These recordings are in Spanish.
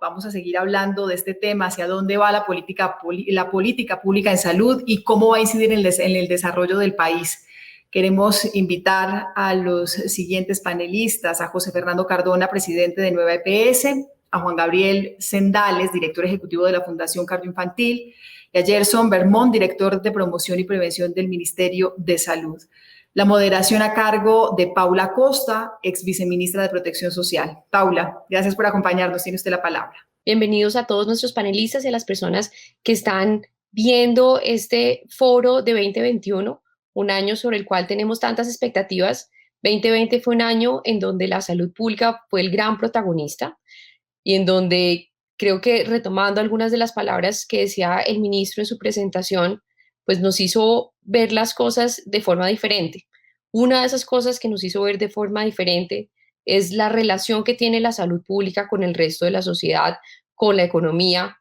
Vamos a seguir hablando de este tema, hacia dónde va la política pública en salud y cómo va a incidir en el desarrollo del país. Queremos invitar a los siguientes panelistas: a José Fernando Cardona, presidente de Nueva EPS, a Juan Gabriel Sendales, director ejecutivo de la Fundación Cardioinfantil, y a Gerson Vermont, director de promoción y prevención del Ministerio de Salud. La moderación a cargo de Paula Costa, ex viceministra de Protección Social. Paula, gracias por acompañarnos. Tiene usted la palabra. Bienvenidos a todos nuestros panelistas y a las personas que están viendo este foro de 2021, un año sobre el cual tenemos tantas expectativas. 2020 fue un año en donde la salud pública fue el gran protagonista y en donde creo que, retomando algunas de las palabras que decía el ministro en su presentación, pues nos hizo ver las cosas de forma diferente. Una de esas cosas que nos hizo ver de forma diferente es la relación que tiene la salud pública con el resto de la sociedad, con la economía,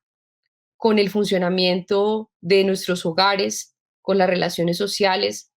con el funcionamiento de nuestros hogares, con las relaciones sociales,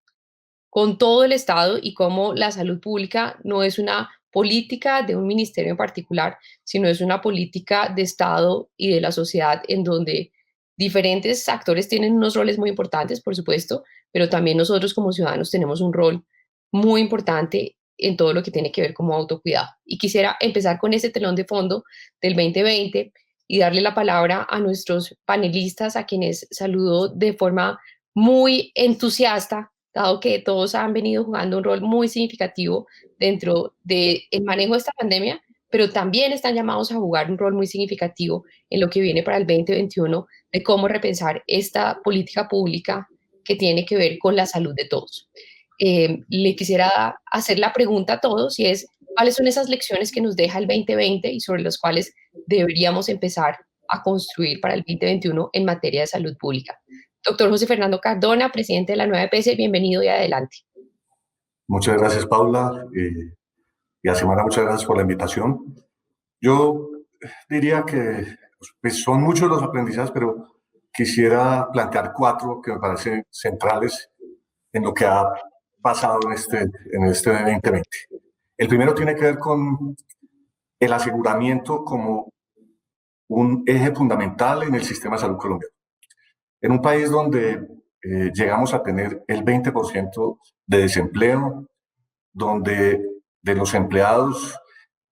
con todo el Estado, y cómo la salud pública no es una política de un ministerio en particular, sino es una política de Estado y de la sociedad, en donde diferentes actores tienen unos roles muy importantes, por supuesto, pero también nosotros como ciudadanos tenemos un rol muy importante en todo lo que tiene que ver como autocuidado. Y quisiera empezar con ese telón de fondo del 2020 y darle la palabra a nuestros panelistas, a quienes saludo de forma muy entusiasta, dado que todos han venido jugando un rol muy significativo dentro del manejo de esta pandemia, pero también están llamados a jugar un rol muy significativo en lo que viene para el 2021, de cómo repensar esta política pública que tiene que ver con la salud de todos. Le quisiera hacer la pregunta a todos, y es: ¿cuáles son esas lecciones que nos deja el 2020 y sobre las cuales deberíamos empezar a construir para el 2021 en materia de salud pública? Doctor José Fernando Cardona, presidente de la Nueva EPS, bienvenido y adelante. Muchas gracias, Paula, y a Xiomara, muchas gracias por la invitación. Yo diría que pues, son muchos los aprendizajes, pero quisiera plantear 4 que me parecen centrales en lo que ha pasado en este 2020. El primero tiene que ver con el aseguramiento como un eje fundamental en el sistema de salud colombiano. En un país donde llegamos a tener el 20% de desempleo, donde de los empleados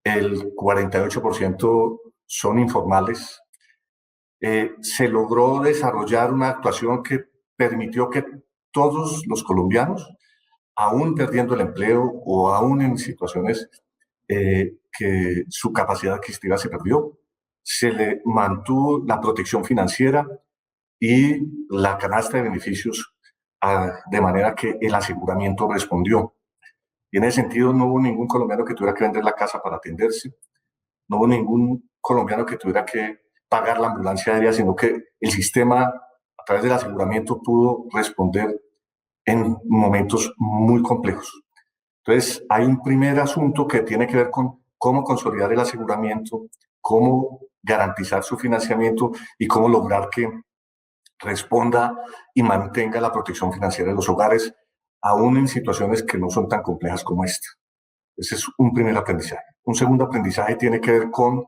el 48% son informales, se logró desarrollar una actuación que permitió que todos los colombianos, aún perdiendo el empleo o aún en situaciones que su capacidad adquisitiva se perdió, se le mantuvo la protección financiera y la canasta de beneficios de manera que el aseguramiento respondió. Y en ese sentido no hubo ningún colombiano que tuviera que vender la casa para atenderse, no hubo ningún colombiano que tuviera que pagar la ambulancia aérea, sino que el sistema, a través del aseguramiento, pudo responder en momentos muy complejos. Entonces, hay un primer asunto que tiene que ver con cómo consolidar el aseguramiento, cómo garantizar su financiamiento y cómo lograr que responda y mantenga la protección financiera de los hogares, aún en situaciones que no son tan complejas como esta. Ese es un primer aprendizaje. Un segundo aprendizaje tiene que ver con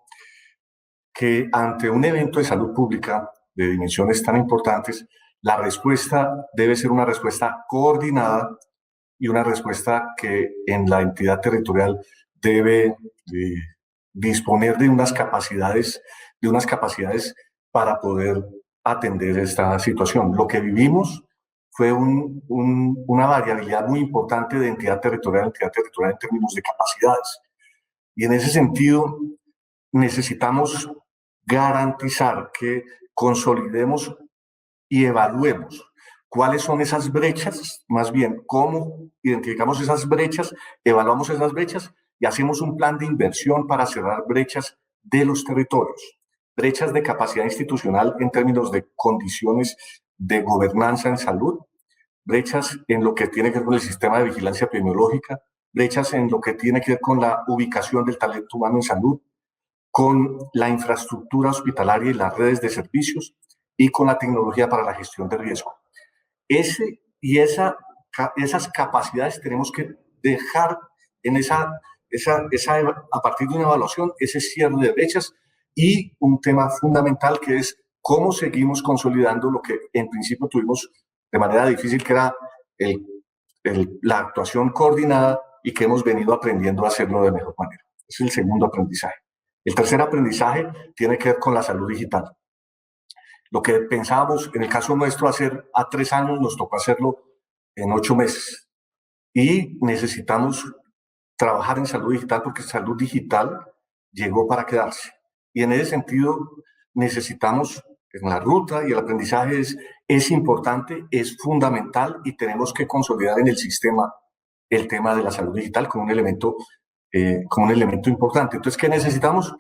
que ante un evento de salud pública de dimensiones tan importantes, la respuesta debe ser una respuesta coordinada y una respuesta que en la entidad territorial debe disponer de unas capacidades para poder atender esta situación. Lo que vivimos fue una variabilidad muy importante de entidad territorial a entidad territorial en términos de capacidades. Y en ese sentido, necesitamos garantizar que consolidemos y evaluemos cuáles son esas brechas, más bien cómo identificamos esas brechas, evaluamos esas brechas y hacemos un plan de inversión para cerrar brechas de los territorios, brechas de capacidad institucional en términos de condiciones de gobernanza en salud, brechas en lo que tiene que ver con el sistema de vigilancia epidemiológica, brechas en lo que tiene que ver con la ubicación del talento humano en salud, con la infraestructura hospitalaria y las redes de servicios y con la tecnología para la gestión de riesgo. Esas capacidades tenemos que dejar en a partir de una evaluación, ese cierre de brechas y un tema fundamental que es cómo seguimos consolidando lo que en principio tuvimos de manera difícil, que era la actuación coordinada y que hemos venido aprendiendo a hacerlo de mejor manera. Es el segundo aprendizaje. El tercer aprendizaje tiene que ver con la salud digital. Lo que pensábamos en el caso nuestro hacer a 3 años, nos tocó hacerlo en 8 meses. Y necesitamos trabajar en salud digital porque salud digital llegó para quedarse. Y en ese sentido necesitamos, en la ruta y el aprendizaje es importante, es fundamental y tenemos que consolidar en el sistema el tema de la salud digital como un elemento importante. Entonces, ¿qué necesitamos?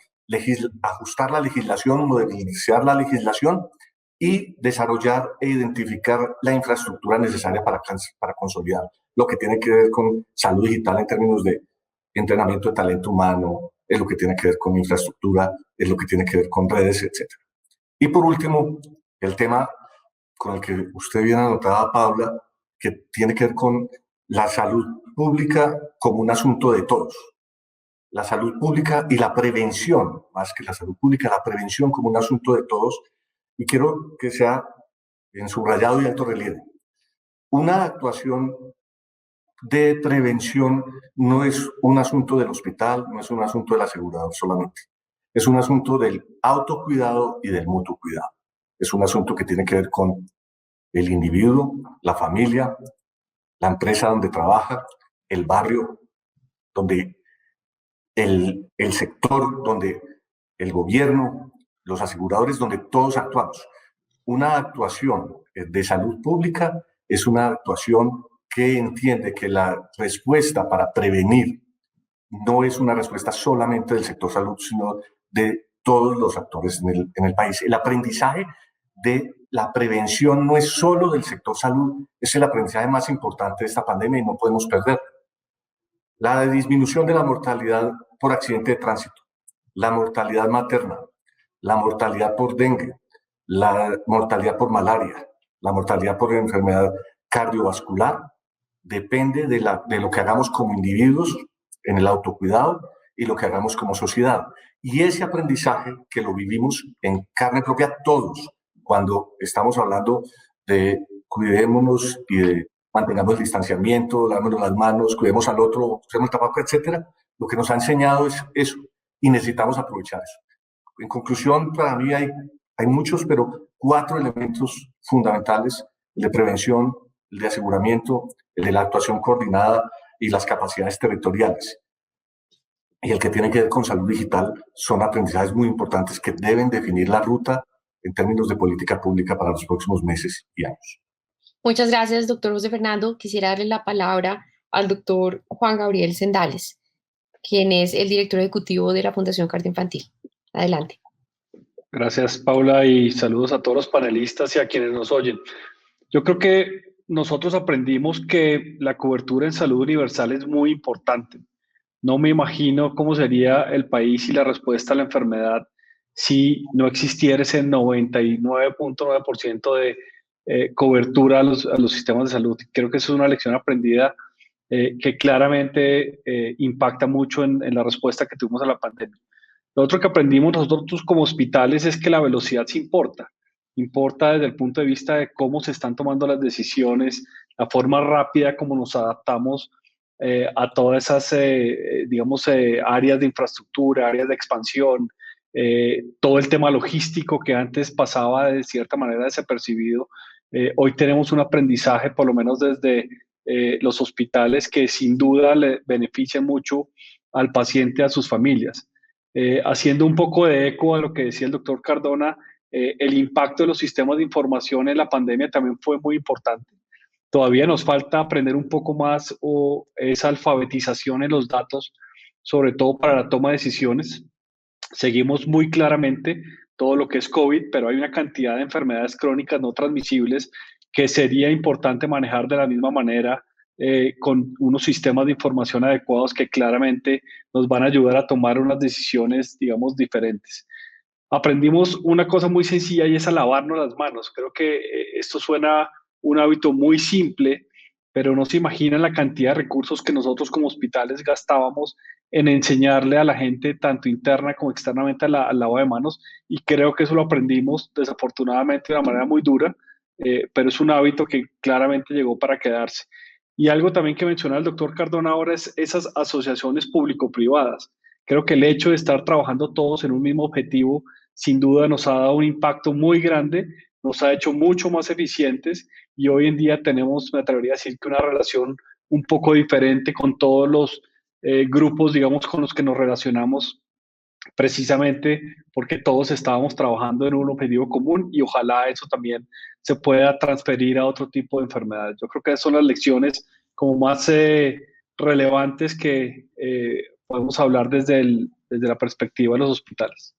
Ajustar la legislación, modernizar la legislación y desarrollar e identificar la infraestructura necesaria para consolidar lo que tiene que ver con salud digital en términos de entrenamiento de talento humano, es lo que tiene que ver con infraestructura, es lo que tiene que ver con redes, etc. Y por último, el tema con el que usted bien anotaba, Paula, que tiene que ver con la salud pública como un asunto de todos. La salud pública y la prevención, más que la salud pública, la prevención como un asunto de todos. Y quiero que sea en subrayado y alto relieve. Una actuación de prevención no es un asunto del hospital, no es un asunto del asegurador solamente. Es un asunto del autocuidado y del mutuo cuidado. Es un asunto que tiene que ver con el individuo, la familia, la empresa donde trabaja, el barrio, donde el sector, donde el gobierno, los aseguradores, donde todos actuamos. Una actuación de salud pública es una actuación que entiende que la respuesta para prevenir no es una respuesta solamente del sector salud, sino de todos los actores en el país. El aprendizaje de la prevención no es solo del sector salud, es el aprendizaje más importante de esta pandemia y no podemos perderlo. La disminución de la mortalidad por accidente de tránsito, la mortalidad materna, la mortalidad por dengue, la mortalidad por malaria, la mortalidad por enfermedad cardiovascular, depende de lo que hagamos como individuos en el autocuidado y lo que hagamos como sociedad. Y ese aprendizaje que lo vivimos en carne propia todos, cuando estamos hablando de cuidémonos y de mantengamos el distanciamiento, lavémonos las manos, cuidemos al otro, usemos el tabaco, etcétera, lo que nos ha enseñado es eso y necesitamos aprovechar eso. En conclusión, para mí hay muchos, pero 4 elementos fundamentales: el de prevención, el de aseguramiento, el de la actuación coordinada y las capacidades territoriales. Y el que tiene que ver con salud digital son aprendizajes muy importantes que deben definir la ruta en términos de política pública para los próximos meses y años. Muchas gracias, doctor José Fernando. Quisiera darle la palabra al doctor Juan Gabriel Sendales, quien es el director ejecutivo de la Fundación Cardio Infantil. Adelante. Gracias, Paula, y saludos a todos los panelistas y a quienes nos oyen. Yo creo que nosotros aprendimos que la cobertura en salud universal es muy importante. No me imagino cómo sería el país y la respuesta a la enfermedad si no existiera ese 99.9% de cobertura a los sistemas de salud. Creo que eso es una lección aprendida que claramente impacta mucho en la respuesta que tuvimos a la pandemia. Lo otro que aprendimos nosotros como hospitales es que la velocidad sí importa. Importa desde el punto de vista de cómo se están tomando las decisiones, la forma rápida como nos adaptamos a todas esas, áreas de infraestructura, áreas de expansión, todo el tema logístico que antes pasaba de cierta manera desapercibido. Hoy tenemos un aprendizaje, por lo menos desde los hospitales, que sin duda le beneficia mucho al paciente y a sus familias. Haciendo un poco de eco a lo que decía el doctor Cardona, el impacto de los sistemas de información en la pandemia también fue muy importante. Todavía nos falta aprender un poco más o esa alfabetización en los datos, sobre todo para la toma de decisiones. Seguimos muy claramente todo lo que es COVID, pero hay una cantidad de enfermedades crónicas no transmisibles que sería importante manejar de la misma manera con unos sistemas de información adecuados que claramente nos van a ayudar a tomar unas decisiones, digamos, diferentes. Aprendimos una cosa muy sencilla y es a lavarnos las manos. Creo que esto suena un hábito muy simple, pero no se imaginan la cantidad de recursos que nosotros como hospitales gastábamos en enseñarle a la gente, tanto interna como externamente, al lavado de manos, y creo que eso lo aprendimos desafortunadamente de una manera muy dura, pero es un hábito que claramente llegó para quedarse. Y algo también que menciona el doctor Cardona ahora es esas asociaciones público-privadas. Creo que el hecho de estar trabajando todos en un mismo objetivo, sin duda nos ha dado un impacto muy grande, nos ha hecho mucho más eficientes y hoy en día tenemos, me atrevería a decir que una relación un poco diferente con todos los grupos, digamos, con los que nos relacionamos, precisamente porque todos estábamos trabajando en un objetivo común y ojalá eso también se pueda transferir a otro tipo de enfermedades. Yo creo que esas son las lecciones como más relevantes que podemos hablar desde la perspectiva de los hospitales.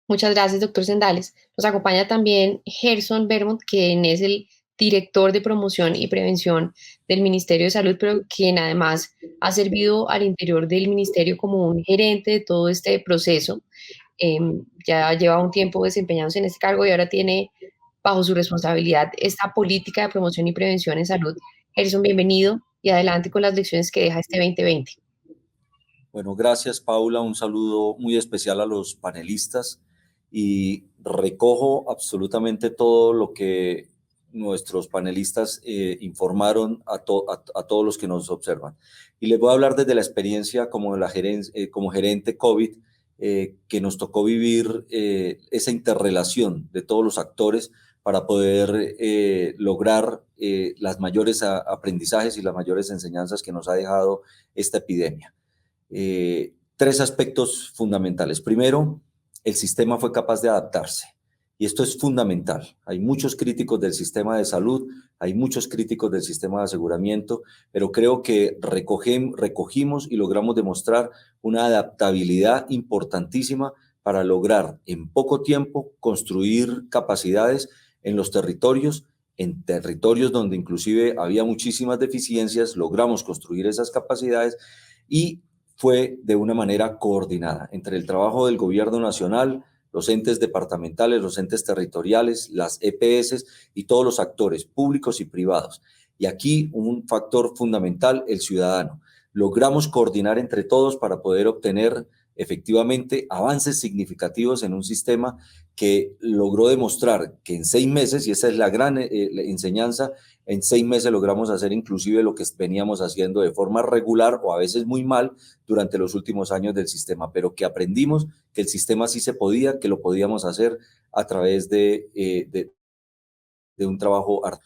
Muchas gracias, doctor Sendales. Nos acompaña también Gerson Vermont, quien es el director de promoción y prevención del Ministerio de Salud, pero quien además ha servido al interior del ministerio como un gerente de todo este proceso. Ya lleva un tiempo desempeñándose en este cargo y ahora tiene bajo su responsabilidad esta política de promoción y prevención en salud. Gerson, bienvenido y adelante con las lecciones que deja este 2020. Bueno, gracias Paula, un saludo muy especial a los panelistas y recojo absolutamente todo lo que nuestros panelistas informaron a todos los que nos observan. Y les voy a hablar desde la experiencia como gerente COVID, que nos tocó vivir esa interrelación de todos los actores para poder lograr las mayores aprendizajes y las mayores enseñanzas que nos ha dejado esta epidemia. Tres aspectos fundamentales. Primero, el sistema fue capaz de adaptarse y esto es fundamental. Hay muchos críticos del sistema de salud, hay muchos críticos del sistema de aseguramiento, pero creo que recogimos y logramos demostrar una adaptabilidad importantísima para lograr en poco tiempo construir capacidades en los territorios, en territorios donde inclusive había muchísimas deficiencias, logramos construir esas capacidades y fue de una manera coordinada entre el trabajo del gobierno nacional, los entes departamentales, los entes territoriales, las EPS y todos los actores públicos y privados. Y aquí un factor fundamental, el ciudadano. Logramos coordinar entre todos para poder obtener efectivamente avances significativos en un sistema que logró demostrar que en 6 meses, y esa es la gran enseñanza, en 6 meses logramos hacer inclusive lo que veníamos haciendo de forma regular o a veces muy mal durante los últimos años del sistema, pero que aprendimos que el sistema sí se podía, que lo podíamos hacer a través de un trabajo arduo.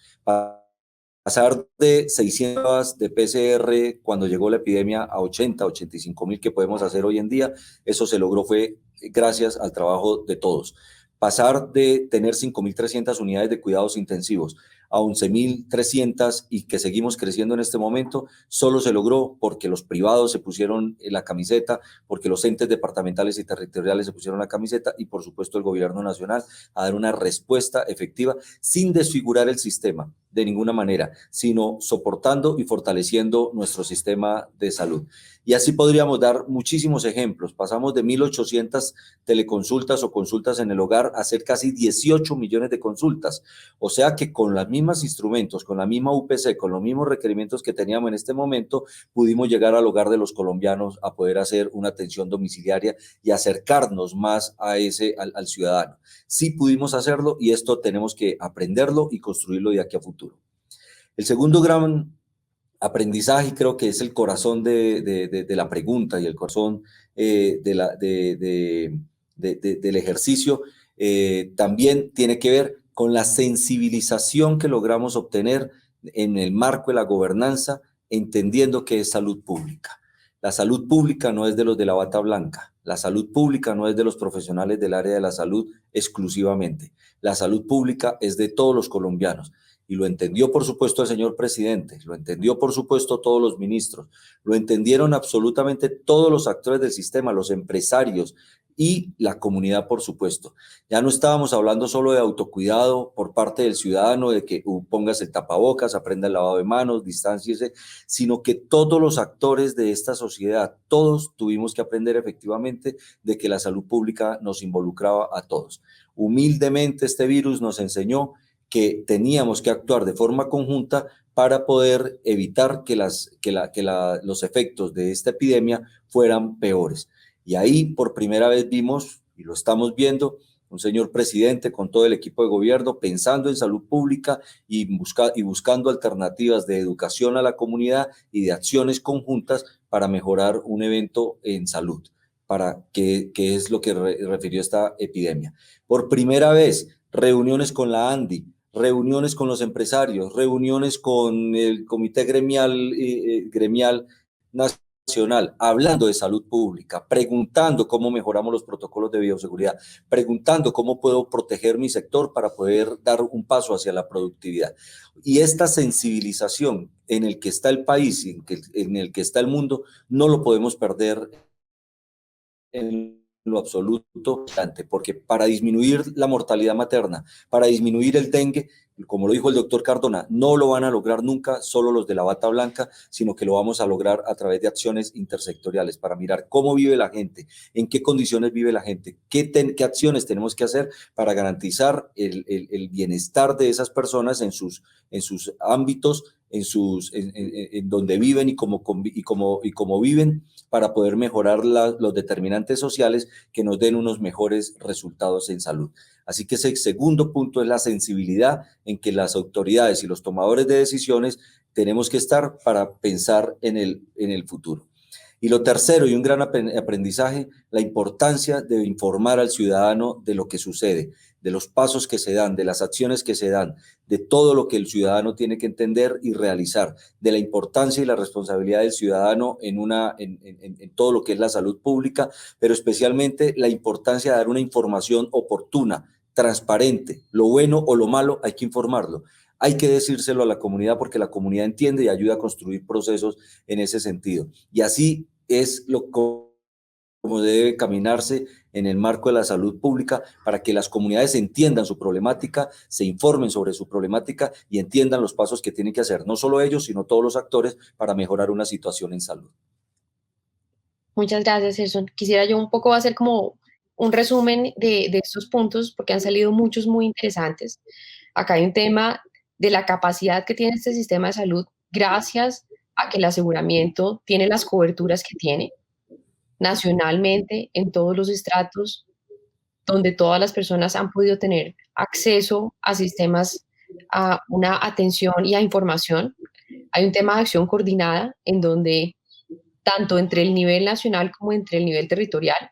Pasar de 600 de PCR cuando llegó la epidemia a 85,000 que podemos hacer hoy en día, eso se logró fue gracias al trabajo de todos. Pasar de tener 5.300 unidades de cuidados intensivos a 11.300 y que seguimos creciendo en este momento, solo se logró porque los privados se pusieron la camiseta, porque los entes departamentales y territoriales se pusieron la camiseta y por supuesto el gobierno nacional a dar una respuesta efectiva sin desfigurar el sistema de ninguna manera, sino soportando y fortaleciendo nuestro sistema de salud. Y así podríamos dar muchísimos ejemplos. Pasamos de 1.800 teleconsultas o consultas en el hogar a hacer casi 18 millones de consultas. O sea que con los mismos instrumentos, con la misma UPC, con los mismos requerimientos que teníamos en este momento, pudimos llegar al hogar de los colombianos a poder hacer una atención domiciliaria y acercarnos más a al ciudadano. Sí pudimos hacerlo y esto tenemos que aprenderlo y construirlo de aquí a futuro. El segundo gran aprendizaje, creo que es el corazón de la pregunta y el corazón del ejercicio, también tiene que ver con la sensibilización que logramos obtener en el marco de la gobernanza, entendiendo que es salud pública. La salud pública no es de los de la bata blanca, la salud pública no es de los profesionales del área de la salud exclusivamente, la salud pública es de todos los colombianos. Y lo entendió, por supuesto, el señor presidente, lo entendió, por supuesto, todos los ministros, lo entendieron absolutamente todos los actores del sistema, los empresarios y la comunidad, por supuesto. Ya no estábamos hablando solo de autocuidado por parte del ciudadano, de que póngase el tapabocas, aprenda el lavado de manos, distánciese, sino que todos los actores de esta sociedad, todos tuvimos que aprender efectivamente de que la salud pública nos involucraba a todos. Humildemente este virus nos enseñó que teníamos que actuar de forma conjunta para poder evitar que los efectos de esta epidemia fueran peores. Y ahí por primera vez vimos, y lo estamos viendo, un señor presidente con todo el equipo de gobierno pensando en salud pública y buscando alternativas de educación a la comunidad y de acciones conjuntas para mejorar un evento en salud, que es lo que refirió esta epidemia. Por primera vez, reuniones con la ANDI, reuniones con los empresarios, reuniones con el Comité Gremial Nacional, hablando de salud pública, preguntando cómo mejoramos los protocolos de bioseguridad, preguntando cómo puedo proteger mi sector para poder dar un paso hacia la productividad. Y esta sensibilización en el que está el país y en el que está el mundo, no lo podemos perder en lo absoluto, porque para disminuir la mortalidad materna, para disminuir el dengue, como lo dijo el doctor Cardona, no lo van a lograr nunca solo los de la bata blanca, sino que lo vamos a lograr a través de acciones intersectoriales para mirar cómo vive la gente, en qué condiciones vive la gente, qué acciones tenemos que hacer para garantizar el bienestar de esas personas en sus ámbitos, en donde viven y cómo viven, para poder mejorar los determinantes sociales que nos den unos mejores resultados en salud. Así que ese segundo punto es la sensibilidad en que las autoridades y los tomadores de decisiones tenemos que estar para pensar en el futuro. Y lo tercero, y un gran aprendizaje, la importancia de informar al ciudadano de lo que sucede, de los pasos que se dan, de las acciones que se dan, de todo lo que el ciudadano tiene que entender y realizar, de la importancia y la responsabilidad del ciudadano en todo lo que es la salud pública, pero especialmente la importancia de dar una información oportuna, transparente. Lo bueno o lo malo hay que informarlo. Hay que decírselo a la comunidad porque la comunidad entiende y ayuda a construir procesos en ese sentido. Y así es como debe caminarse en el marco de la salud pública para que las comunidades entiendan su problemática, se informen sobre su problemática y entiendan los pasos que tienen que hacer, no solo ellos, sino todos los actores para mejorar una situación en salud. Muchas gracias, Gerson. Quisiera yo un poco hacer como un resumen de estos puntos, porque han salido muchos muy interesantes. Acá hay un tema de la capacidad que tiene este sistema de salud gracias a que el aseguramiento tiene las coberturas que tiene nacionalmente en todos los estratos, donde todas las personas han podido tener acceso a sistemas, a una atención y a información. Hay un tema de acción coordinada en donde tanto entre el nivel nacional como entre el nivel territorial,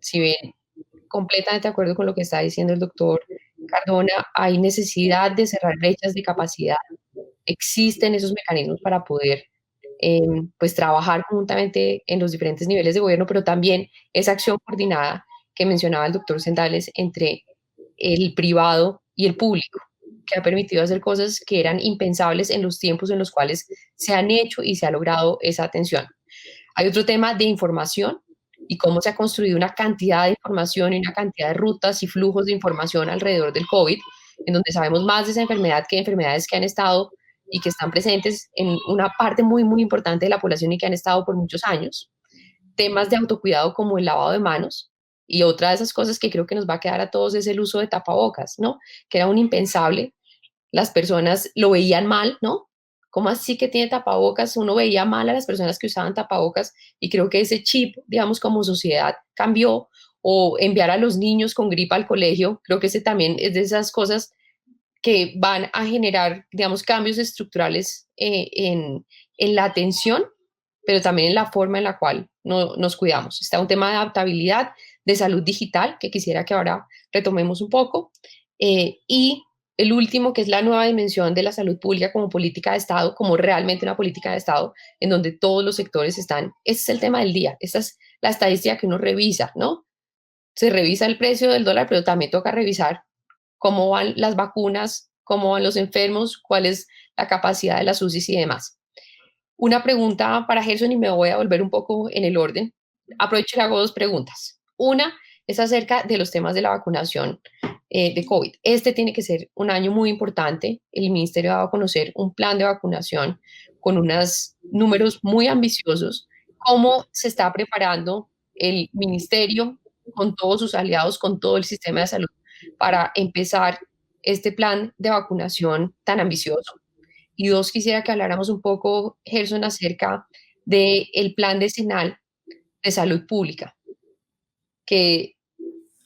si bien completamente de acuerdo con lo que está diciendo el doctor Cardona, hay necesidad de cerrar brechas de capacidad. Existen esos mecanismos para poder pues trabajar conjuntamente en los diferentes niveles de gobierno, pero también esa acción coordinada que mencionaba el doctor Sendales entre el privado y el público, que ha permitido hacer cosas que eran impensables en los tiempos en los cuales se han hecho y se ha logrado esa atención. Hay otro tema de información y cómo se ha construido una cantidad de información y una cantidad de rutas y flujos de información alrededor del COVID, en donde sabemos más de esa enfermedad que de enfermedades que han estado y que están presentes en una parte muy, muy importante de la población y que han estado por muchos años. Temas de autocuidado como el lavado de manos y otra de esas cosas que creo que nos va a quedar a todos es el uso de tapabocas, ¿no? Que era un impensable. Las personas lo veían mal, ¿no? ¿Cómo así que tiene tapabocas? Uno veía mal a las personas que usaban tapabocas y creo que ese chip, digamos, como sociedad cambió, o enviar a los niños con gripa al colegio, creo que ese también es de esas cosas que van a generar, digamos, cambios estructurales en la atención, pero también en la forma en la cual nos cuidamos. Está un tema de adaptabilidad, de salud digital, que quisiera que ahora retomemos un poco, y el último, que es la nueva dimensión de la salud pública como política de Estado, como realmente una política de Estado, en donde todos los sectores están. Ese es el tema del día. Esta es la estadística que uno revisa, ¿no? Se revisa el precio del dólar, pero también toca revisar cómo van las vacunas, cómo van los enfermos, cuál es la capacidad de las UCIs y demás. Una pregunta para Gerson y me voy a volver un poco en el orden. Aprovecho y le hago dos preguntas. Una es acerca de los temas de la vacunación de COVID. Este tiene que ser un año muy importante. El ministerio ha dado a conocer un plan de vacunación con unos números muy ambiciosos. ¿Cómo se está preparando el ministerio con todos sus aliados, con todo el sistema de salud, para empezar este plan de vacunación tan ambicioso? Y dos, quisiera que habláramos un poco, Gerson, acerca del plan decenal de salud pública, que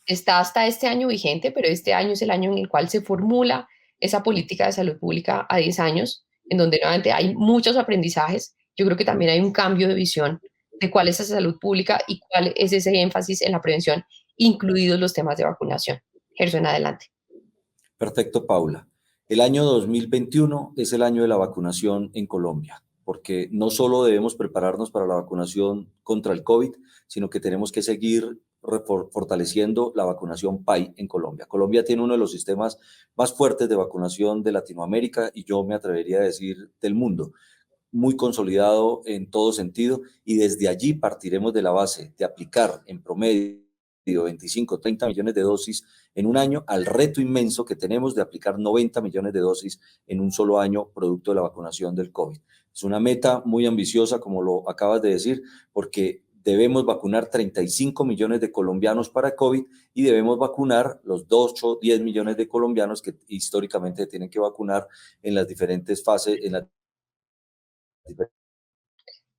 está hasta este año vigente, pero este año es el año en el cual se formula esa política de salud pública a 10 años, en donde nuevamente hay muchos aprendizajes. Yo creo que también hay un cambio de visión de cuál es esa salud pública y cuál es ese énfasis en la prevención, incluidos los temas de vacunación. Gerson, adelante. Perfecto, Paula. El año 2021 es el año de la vacunación en Colombia, porque no solo debemos prepararnos para la vacunación contra el COVID, sino que tenemos que seguir fortaleciendo la vacunación PAI en Colombia. Colombia tiene uno de los sistemas más fuertes de vacunación de Latinoamérica y yo me atrevería a decir del mundo, muy consolidado en todo sentido, y desde allí partiremos de la base de aplicar en promedio 25, 30 millones de dosis en un año al reto inmenso que tenemos de aplicar 90 millones de dosis en un solo año producto de la vacunación del COVID. Es una meta muy ambiciosa, como lo acabas de decir, porque debemos vacunar 35 millones de colombianos para COVID y debemos vacunar los 8, 10 millones de colombianos que históricamente tienen que vacunar en las diferentes fases, en las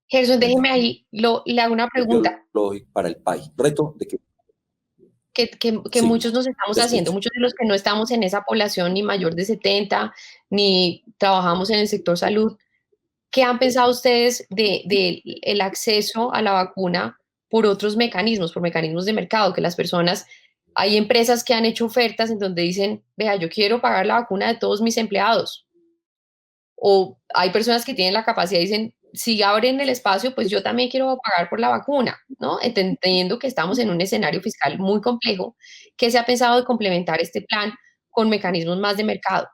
Gerson, déjeme ahí, le hago una pregunta para el país. Reto de que que sí, muchos nos estamos te haciendo, escucho. muchos de los que no estamos en esa población ni mayor de 70, ni trabajamos en el sector salud. ¿Qué han pensado ustedes de el acceso a la vacuna por otros mecanismos, por mecanismos de mercado? Que las personas, hay empresas que han hecho ofertas en donde dicen, vea, yo quiero pagar la vacuna de todos mis empleados. O hay personas que tienen la capacidad y dicen, si abren el espacio, pues yo también quiero pagar por la vacuna, ¿no? Entendiendo que estamos en un escenario fiscal muy complejo, ¿qué se ha pensado de complementar este plan con mecanismos más de mercado?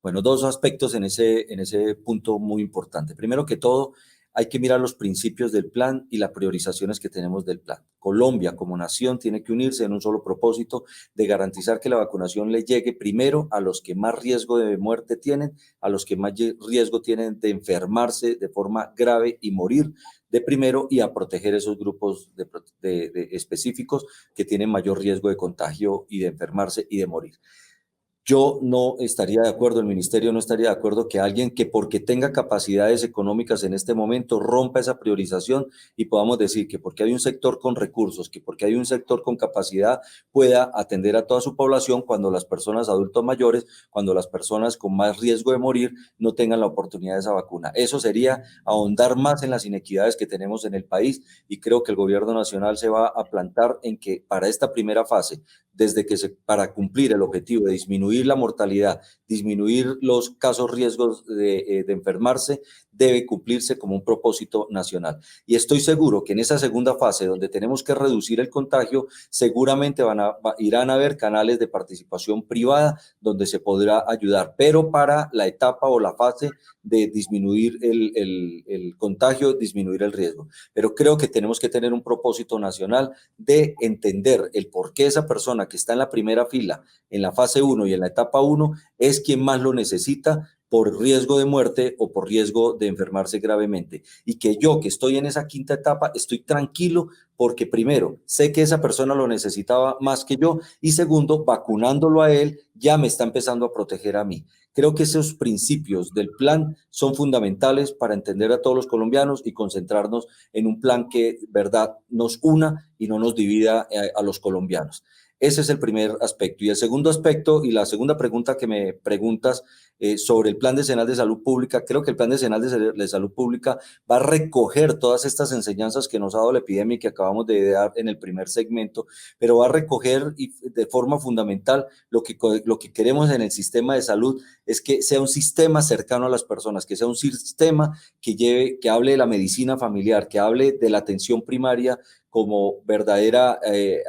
Bueno, dos aspectos en ese punto muy importante. Primero que todo, hay que mirar los principios del plan y las priorizaciones que tenemos del plan. Colombia, como nación, tiene que unirse en un solo propósito de garantizar que la vacunación le llegue primero a los que más riesgo de muerte tienen, a los que más riesgo tienen de enfermarse de forma grave y morir de primero, y a proteger esos grupos de específicos que tienen mayor riesgo de contagio y de enfermarse y de morir. Yo no estaría de acuerdo, el ministerio no estaría de acuerdo que alguien que porque tenga capacidades económicas en este momento rompa esa priorización y podamos decir que porque hay un sector con recursos, que porque hay un sector con capacidad pueda atender a toda su población cuando las personas adultos mayores, cuando las personas con más riesgo de morir no tengan la oportunidad de esa vacuna. Eso sería ahondar más en las inequidades que tenemos en el país, y creo que el gobierno nacional se va a plantar en que para esta primera fase, para cumplir el objetivo de disminuir la mortalidad, disminuir los casos riesgos de enfermarse, debe cumplirse como un propósito nacional. Y estoy seguro que en esa segunda fase, donde tenemos que reducir el contagio, seguramente irán a haber canales de participación privada donde se podrá ayudar, pero para la etapa o la fase de disminuir el contagio, disminuir el riesgo. Pero creo que tenemos que tener un propósito nacional de entender el por qué esa persona que está en la primera fila, en la fase 1 y en la etapa 1, es quien más lo necesita por riesgo de muerte o por riesgo de enfermarse gravemente. Y que yo, que estoy en esa quinta etapa, estoy tranquilo porque primero, sé que esa persona lo necesitaba más que yo, y segundo, vacunándolo a él, ya me está empezando a proteger a mí. Creo que esos principios del plan son fundamentales para entender a todos los colombianos y concentrarnos en un plan que, verdad, nos una y no nos divida a los colombianos. Ese es el primer aspecto. Y el segundo aspecto, y la segunda pregunta que me preguntas sobre el Plan Decenal de Salud Pública, creo que el Plan Decenal de Salud Pública va a recoger todas estas enseñanzas que nos ha dado la epidemia y que acabamos de dar en el primer segmento, pero va a recoger de forma fundamental lo que queremos en el sistema de salud, es que sea un sistema cercano a las personas, que sea un sistema que hable de la medicina familiar, que hable de la atención primaria como verdadera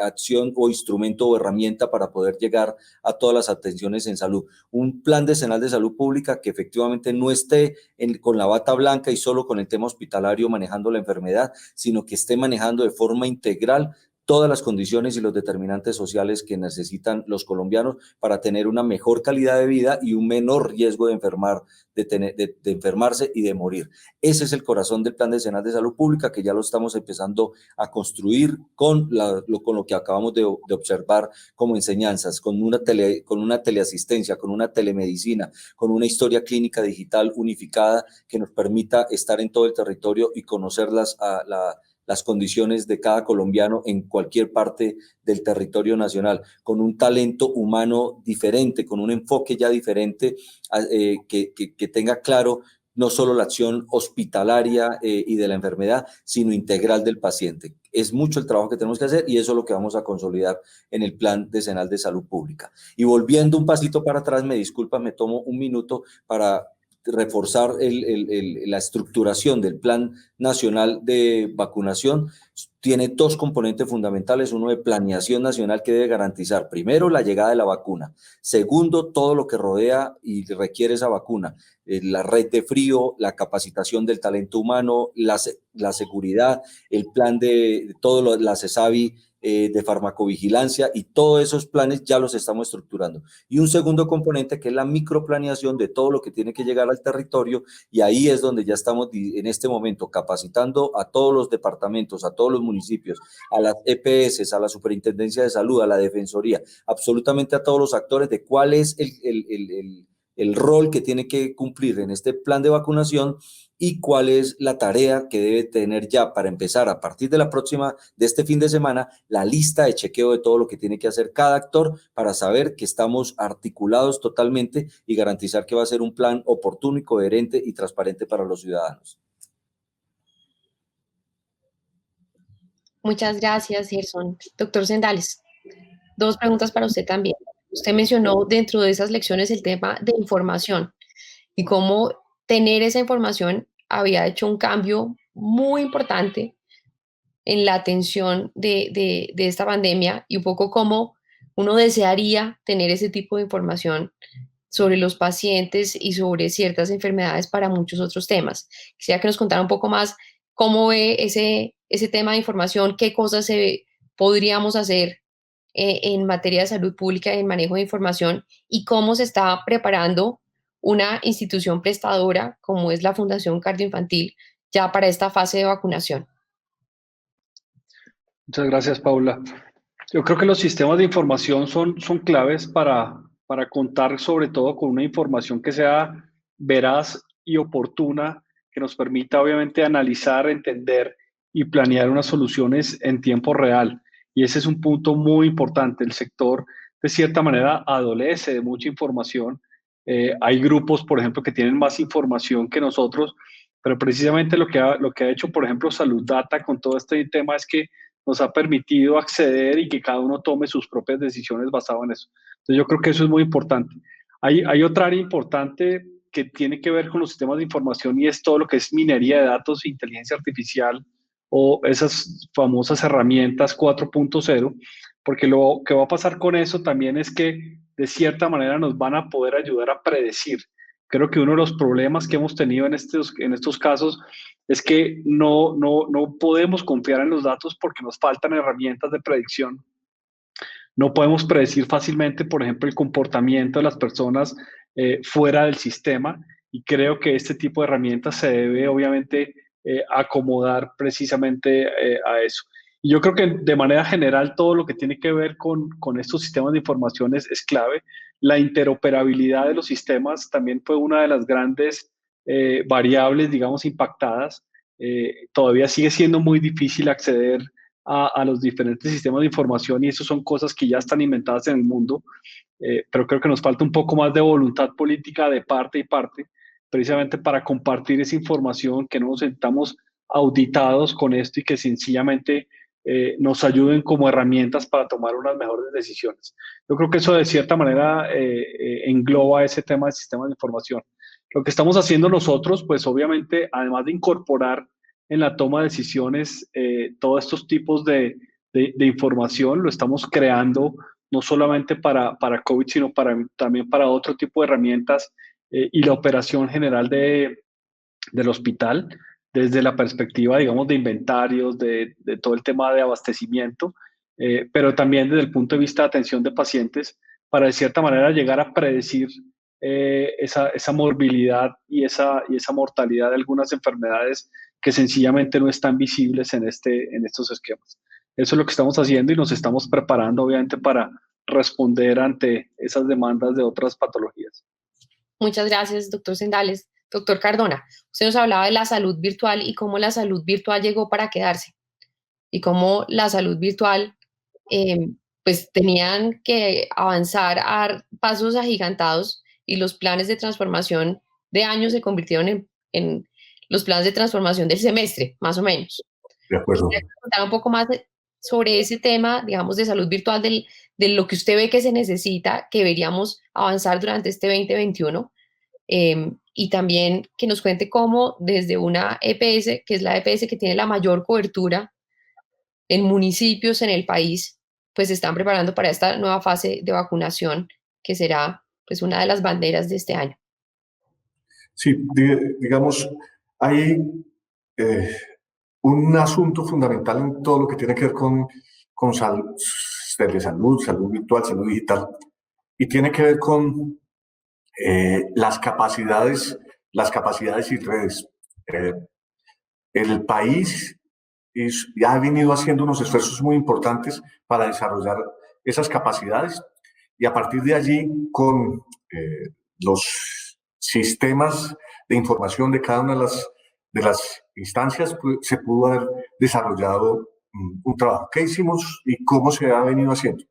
acción o instrumento o herramienta para poder llegar a todas las atenciones en salud. Un plan decenal de salud pública que efectivamente no esté con la bata blanca y solo con el tema hospitalario manejando la enfermedad, sino que esté manejando de forma integral todas las condiciones y los determinantes sociales que necesitan los colombianos para tener una mejor calidad de vida y un menor riesgo de enfermarse y de morir. Ese es el corazón del Plan Decenal de Salud Pública, que ya lo estamos empezando a construir con lo que acabamos de observar como enseñanzas, con una teleasistencia, con una telemedicina, con una historia clínica digital unificada que nos permita estar en todo el territorio y conocer las condiciones de cada colombiano en cualquier parte del territorio nacional, con un talento humano diferente, con un enfoque ya diferente, que tenga claro no solo la acción hospitalaria y de la enfermedad, sino integral del paciente. Es mucho el trabajo que tenemos que hacer y eso es lo que vamos a consolidar en el Plan Decenal de Salud Pública. Y volviendo un pasito para atrás, me disculpa, me tomo un minuto para reforzar la estructuración del Plan Nacional de Vacunación. Tiene dos componentes fundamentales, uno de planeación nacional que debe garantizar, primero, la llegada de la vacuna, segundo, todo lo que rodea y requiere esa vacuna, la red de frío, la capacitación del talento humano, la seguridad, el plan de todo la CESAVI, de farmacovigilancia, y todos esos planes ya los estamos estructurando. Y un segundo componente que es la microplaneación de todo lo que tiene que llegar al territorio, y ahí es donde ya estamos en este momento capacitando a todos los departamentos, a todos los municipios, a las EPS, a la Superintendencia de Salud, a la Defensoría, absolutamente a todos los actores de cuál es el rol que tiene que cumplir en este plan de vacunación y cuál es la tarea que debe tener ya para empezar a partir de este fin de semana, la lista de chequeo de todo lo que tiene que hacer cada actor para saber que estamos articulados totalmente y garantizar que va a ser un plan oportuno y coherente y transparente para los ciudadanos. Muchas gracias, Gerson. Doctor Sendales, dos preguntas para usted también. Usted mencionó dentro de esas lecciones el tema de información y cómo tener esa información había hecho un cambio muy importante en la atención de esta pandemia y un poco cómo uno desearía tener ese tipo de información sobre los pacientes y sobre ciertas enfermedades para muchos otros temas. Quisiera que nos contara un poco más cómo ve ese tema de información, qué cosas podríamos hacer en materia de salud pública y en manejo de información y cómo se está preparando una institución prestadora como es la Fundación Cardioinfantil ya para esta fase de vacunación. Muchas gracias, Paula. Yo creo que los sistemas de información son claves para contar sobre todo con una información que sea veraz y oportuna, que nos permita obviamente analizar, entender y planear unas soluciones en tiempo real. Y ese es un punto muy importante. El sector, de cierta manera, adolece de mucha información. Hay grupos, por ejemplo, que tienen más información que nosotros, pero precisamente lo que ha hecho, por ejemplo, Salud Data con todo este tema es que nos ha permitido acceder y que cada uno tome sus propias decisiones basadas en eso. Entonces yo creo que eso es muy importante. Hay otra área importante que tiene que ver con los sistemas de información y es todo lo que es minería de datos e inteligencia artificial o esas famosas herramientas 4.0, porque lo que va a pasar con eso también es que de cierta manera nos van a poder ayudar a predecir. Creo que uno de los problemas que hemos tenido en estos casos es que no podemos confiar en los datos porque nos faltan herramientas de predicción. No podemos predecir fácilmente, por ejemplo, el comportamiento de las personas fuera del sistema y creo que este tipo de herramientas se debe obviamente acomodar precisamente a eso. Y yo creo que de manera general todo lo que tiene que ver con estos sistemas de información es clave. La interoperabilidad de los sistemas también fue una de las grandes variables, digamos, impactadas. Todavía sigue siendo muy difícil acceder a los diferentes sistemas de información y eso son cosas que ya están inventadas en el mundo, pero creo que nos falta un poco más de voluntad política de parte y parte, precisamente para compartir esa información, que no nos sentamos auditados con esto y que sencillamente nos ayuden como herramientas para tomar unas mejores decisiones. Yo creo que eso de cierta manera engloba ese tema de sistemas de información. Lo que estamos haciendo nosotros, pues obviamente, además de incorporar en la toma de decisiones todos estos tipos de información, lo estamos creando no solamente para COVID, sino también para otro tipo de herramientas y la operación general del hospital, desde la perspectiva, digamos, de inventarios, de todo el tema de abastecimiento pero también desde el punto de vista de atención de pacientes, para de cierta manera llegar a predecir esa morbilidad y esa mortalidad de algunas enfermedades que sencillamente no están visibles en estos esquemas. Eso es lo que estamos haciendo y nos estamos preparando, obviamente, para responder ante esas demandas de otras patologías. Muchas gracias, doctor Sendales. Doctor Cardona, usted nos hablaba de la salud virtual y cómo la salud virtual llegó para quedarse y cómo la salud virtual pues tenían que avanzar a pasos agigantados y los planes de transformación de años se convirtieron en los planes de transformación del semestre, más o menos. De acuerdo. ¿Quisiera contar un poco más sobre ese tema, digamos, de salud virtual, de lo que usted ve que se necesita, que deberíamos avanzar durante este 2021? Y también que nos cuente cómo desde una EPS, que es la EPS que tiene la mayor cobertura en municipios en el país, pues se están preparando para esta nueva fase de vacunación, que será pues una de las banderas de este año. Sí, digamos, hay un asunto fundamental en todo lo que tiene que ver con salud, salud virtual, salud digital, y tiene que ver con las capacidades y redes. El país ya ha venido haciendo unos esfuerzos muy importantes para desarrollar esas capacidades y a partir de allí, con los sistemas de información de cada una de las instancias, se pudo haber desarrollado un trabajo. ¿Qué hicimos y cómo se ha venido haciendo?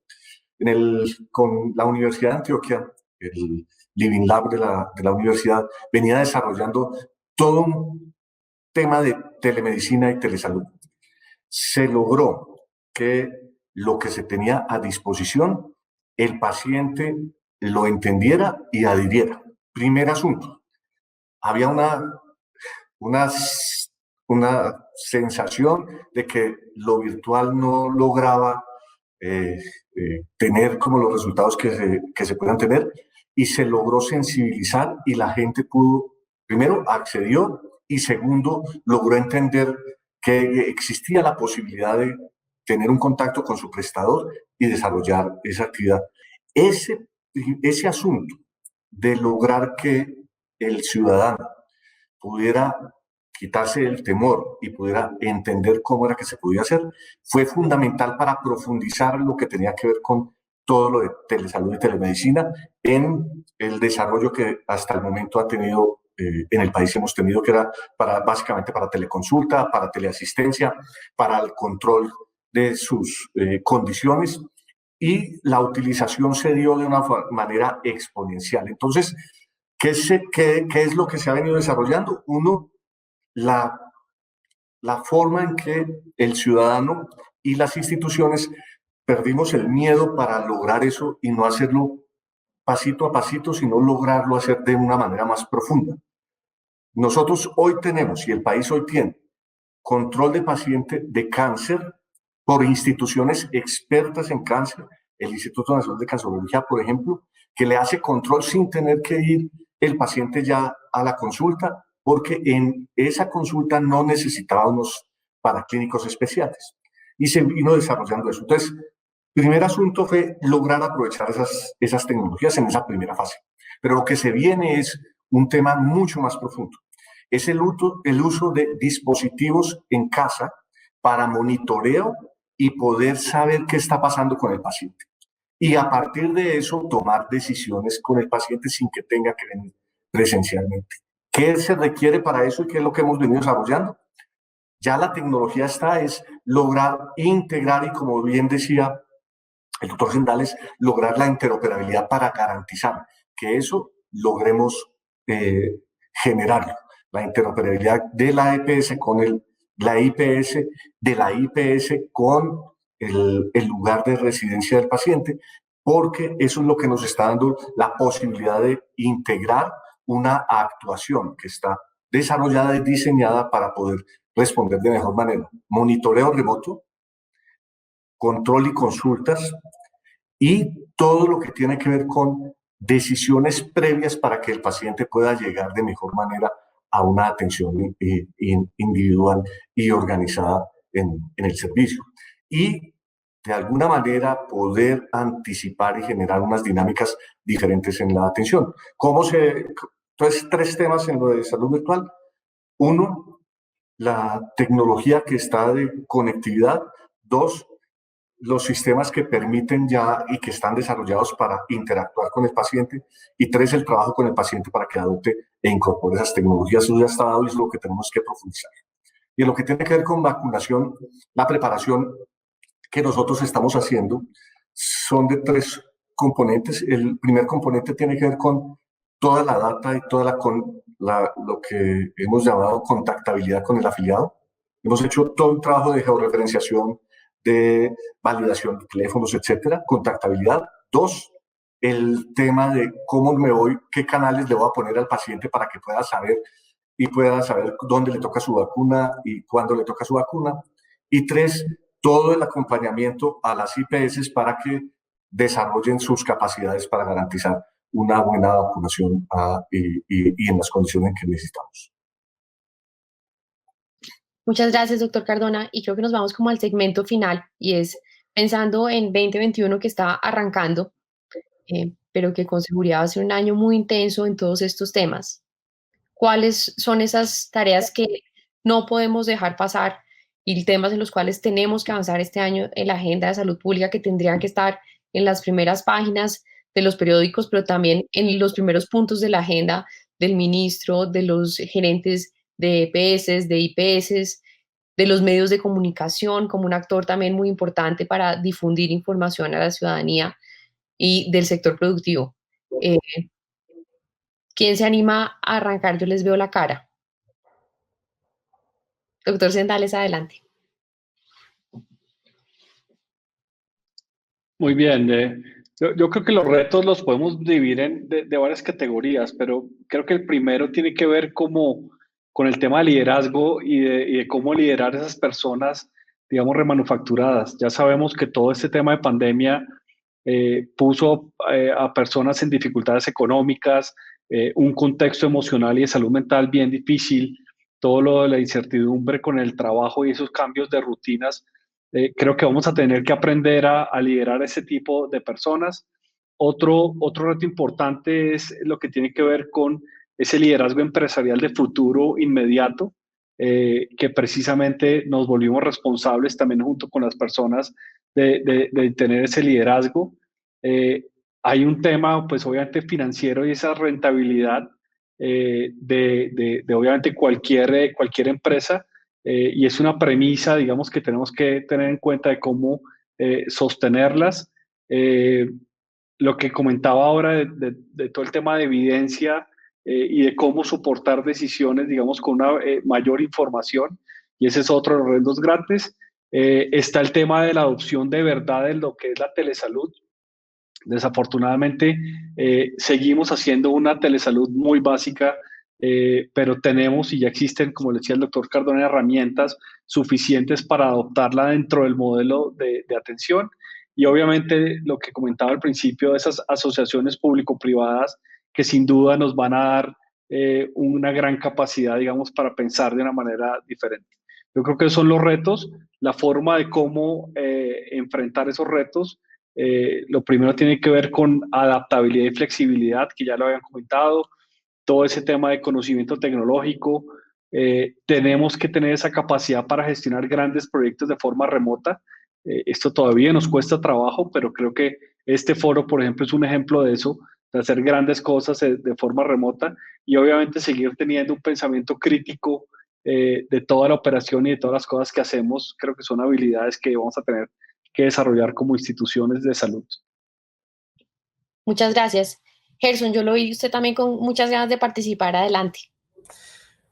Con la Universidad de Antioquia, el Living Lab de la universidad venía desarrollando todo un tema de telemedicina y telesalud. Se logró que lo que se tenía a disposición, el paciente lo entendiera y adhiriera. Primer asunto, había una sensación de que lo virtual no lograba tener como los resultados que se puedan tener y se logró sensibilizar y la gente pudo, primero, accedió y segundo, logró entender que existía la posibilidad de tener un contacto con su prestador y desarrollar esa actividad. Ese asunto de lograr que el ciudadano pudiera quitarse el temor y pudiera entender cómo era que se podía hacer, fue fundamental para profundizar lo que tenía que ver con todo lo de telesalud y telemedicina en el desarrollo que hasta el momento ha tenido en el país hemos tenido, que era básicamente para teleconsulta, para teleasistencia, para el control de sus condiciones y la utilización se dio de una manera exponencial. Entonces, ¿qué es lo que se ha venido desarrollando? Uno, la forma en que el ciudadano y las instituciones perdimos el miedo para lograr eso y no hacerlo pasito a pasito, sino lograrlo hacer de una manera más profunda. Nosotros hoy tenemos, y el país hoy tiene, control de paciente de cáncer por instituciones expertas en cáncer, el Instituto Nacional de Cancerología, por ejemplo, que le hace control sin tener que ir el paciente ya a la consulta, porque en esa consulta no necesitaba unos paraclínicos especiales. Y se vino desarrollando eso. Entonces, primer asunto fue lograr aprovechar esas tecnologías en esa primera fase. Pero lo que se viene es un tema mucho más profundo. Es el uso de dispositivos en casa para monitoreo y poder saber qué está pasando con el paciente. Y a partir de eso, tomar decisiones con el paciente sin que tenga que venir presencialmente. ¿Qué se requiere para eso y qué es lo que hemos venido desarrollando? Ya la tecnología es lograr integrar y, como bien decía el doctor Sendales, lograr la interoperabilidad para garantizar que eso logremos generarlo. La interoperabilidad de la EPS con la IPS, de la IPS con el lugar de residencia del paciente, porque eso es lo que nos está dando la posibilidad de integrar una actuación que está desarrollada y diseñada para poder responder de mejor manera. Monitoreo remoto, control y consultas, y todo lo que tiene que ver con decisiones previas para que el paciente pueda llegar de mejor manera a una atención individual y organizada en el servicio. Y de alguna manera poder anticipar y generar unas dinámicas diferentes en la atención. Entonces, 3 temas en lo de salud virtual. Uno, la tecnología que está de conectividad. 2, los sistemas que permiten ya y que están desarrollados para interactuar con el paciente. Y 3, el trabajo con el paciente para que adopte e incorpore esas tecnologías. Eso ya está dado y es lo que tenemos que profundizar. Y en lo que tiene que ver con vacunación, la preparación que nosotros estamos haciendo son de 3 componentes. El primer componente tiene que ver con toda la data y toda lo que hemos llamado contactabilidad con el afiliado. Hemos hecho todo un trabajo de georreferenciación, de validación de teléfonos, etcétera, contactabilidad. 2, el tema de cómo me voy, qué canales le voy a poner al paciente para que pueda saber dónde le toca su vacuna y cuándo le toca su vacuna. Y 3, todo el acompañamiento a las IPS para que desarrollen sus capacidades para garantizar una buena vacunación y en las condiciones en que necesitamos. Muchas gracias, doctor Cardona. Y creo que nos vamos como al segmento final y es pensando en 2021 que está arrancando, pero que con seguridad va a ser un año muy intenso en todos estos temas. ¿Cuáles son esas tareas que no podemos dejar pasar y temas en los cuales tenemos que avanzar este año en la agenda de salud pública que tendrían que estar en las primeras páginas de los periódicos, pero también en los primeros puntos de la agenda del ministro, de los gerentes de EPS, de IPS, de los medios de comunicación, como un actor también muy importante para difundir información a la ciudadanía y del sector productivo? Eh, ¿Quién se anima a arrancar? Yo les veo la cara. Doctor Sendales, adelante. Muy bien. Yo creo que los retos los podemos dividir de varias categorías, pero creo que el primero tiene que ver con el tema de liderazgo y de cómo liderar esas personas, digamos, remanufacturadas. Ya sabemos que todo este tema de pandemia puso a personas en dificultades económicas, un contexto emocional y de salud mental bien difícil, todo lo de la incertidumbre con el trabajo y esos cambios de rutinas. Creo que vamos a tener que aprender a liderar ese tipo de personas. Otro reto importante es lo que tiene que ver con ese liderazgo empresarial de futuro inmediato, que precisamente nos volvimos responsables también junto con las personas de tener ese liderazgo. Hay un tema, pues obviamente financiero y esa rentabilidad de obviamente cualquier empresa, y es una premisa, digamos, que tenemos que tener en cuenta de cómo sostenerlas. Lo que comentaba ahora de todo el tema de evidencia y de cómo soportar decisiones, digamos, con una mayor información, y ese es otro de los retos grandes. Está el tema de la adopción de verdad en lo que es la telesalud. Desafortunadamente, seguimos haciendo una telesalud muy básica, pero tenemos y ya existen, como le decía el doctor Cardona, herramientas suficientes para adoptarla dentro del modelo de atención. Y obviamente lo que comentaba al principio de esas asociaciones público-privadas que sin duda nos van a dar una gran capacidad, digamos, para pensar de una manera diferente. Yo creo que esos son los retos, la forma de cómo enfrentar esos retos. Lo primero tiene que ver con adaptabilidad y flexibilidad, que ya lo habían comentado, todo ese tema de conocimiento tecnológico. Tenemos que tener esa capacidad para gestionar grandes proyectos de forma remota. Esto todavía nos cuesta trabajo, pero creo que este foro, por ejemplo, es un ejemplo de eso, de hacer grandes cosas de forma remota y obviamente seguir teniendo un pensamiento crítico de toda la operación y de todas las cosas que hacemos. Creo que son habilidades que vamos a tener que desarrollar como instituciones de salud. Muchas gracias. Gerson, yo lo vi usted también con muchas ganas de participar. Adelante.